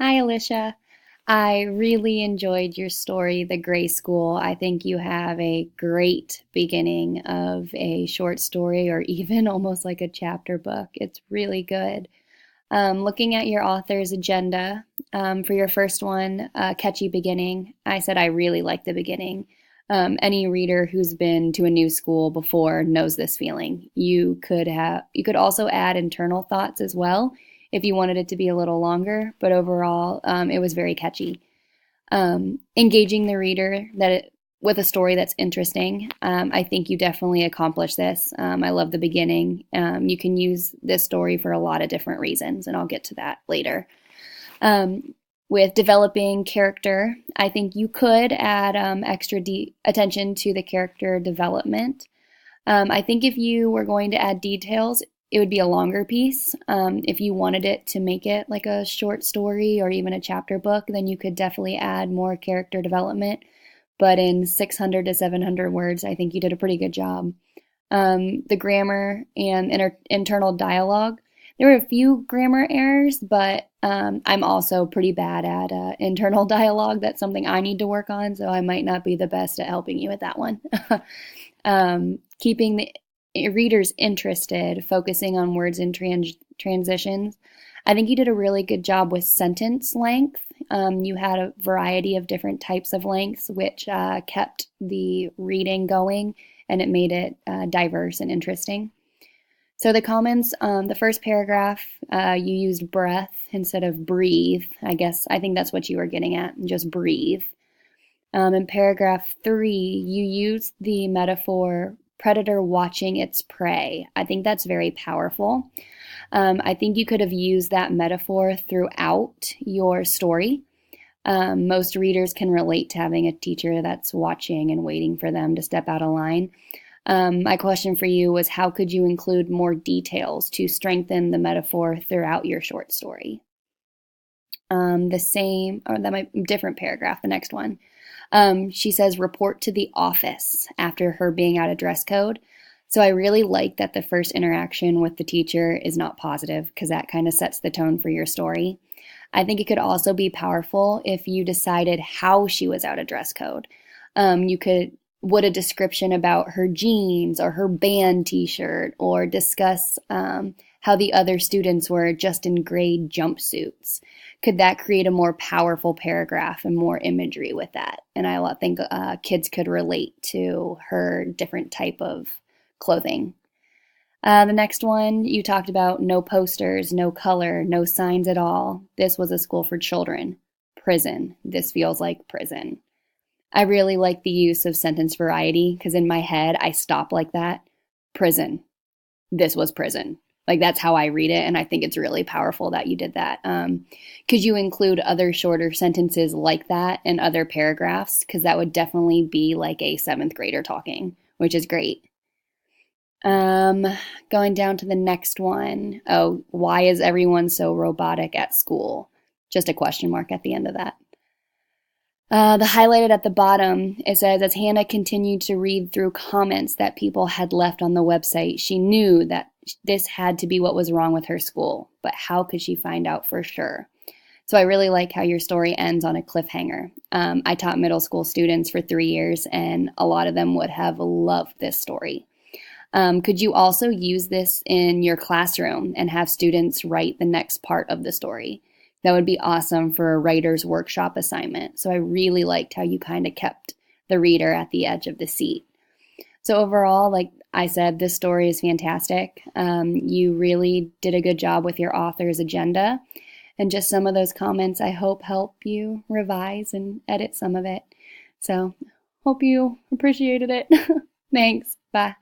Hi, Alicia. I really enjoyed your story, The Gray School. I think you have a great beginning of a short story or even almost like a chapter book. It's really good. Looking at your author's agenda for your first one, Catchy Beginning, I said I really like the beginning. Any reader who's been to a new school before knows this feeling. You could also add internal thoughts as well if you wanted it to be a little longer, but overall, it was very catchy. Engaging the reader with a story that's interesting. I think you definitely accomplished this. I love the beginning. You can use this story for a lot of different reasons, and I'll get to that later. Um, with developing character, I think you could add extra attention to the character development. I think if you were going to add details, it would be a longer piece. If you wanted it to make it like a short story or even a chapter book, then you could definitely add more character development. But in 600 to 700 words, I think you did a pretty good job. The grammar and internal dialogue, there were a few grammar errors, but I'm also pretty bad at internal dialogue. That's something I need to work on, so I might not be the best at helping you with that one. Keeping the readers interested, focusing on words and transitions. I think you did a really good job with sentence length. You had a variety of different types of lengths, which kept the reading going and it made it diverse and interesting. So the comments, the first paragraph, you used breath instead of breathe. I think that's what you were getting at, just breathe. In paragraph 3, you used the metaphor predator watching its prey. I think that's very powerful. I think you could have used that metaphor throughout your story. Most readers can relate to having a teacher that's watching and waiting for them to step out of line. My question for you was, how could you include more details to strengthen the metaphor throughout your short story? That might different paragraph, the next one. She says, report to the office after her being out of dress code. So I really like that the first interaction with the teacher is not positive because that kind of sets the tone for your story. I think it could also be powerful if you decided how she was out of dress code. You could Would a description about her jeans or her band t-shirt, or discuss how the other students were just in gray jumpsuits. Could that create a more powerful paragraph and more imagery with that? And I think kids could relate to her different type of clothing. The next one, you talked about no posters, no color, no signs at all. This was a school for children. Prison. This feels like prison. I really like the use of sentence variety because in my head, I stop like that. Prison. This was prison. Like that's how I read it. And I think it's really powerful that you did that. Could you include other shorter sentences like that in other paragraphs? Because that would definitely be like a seventh grader talking, which is great. Um, Going down to the next one. Oh, why is everyone so robotic at school? Just a question mark at the end of that. The highlighted at the bottom, it says, as Hannah continued to read through comments that people had left on the website, she knew that this had to be what was wrong with her school, but how could she find out for sure? So I really like how your story ends on a cliffhanger. I taught middle school students for 3 years, and a lot of them would have loved this story. Could you also use this in your classroom and have students write the next part of the story? That would be awesome for a writer's workshop assignment. So I really liked how you kind of kept the reader at the edge of the seat. So overall, like I said, this story is fantastic. You really did a good job with your author's agenda. And just some of those comments, I hope, help you revise and edit some of it. So hope you appreciated it. Thanks. Bye.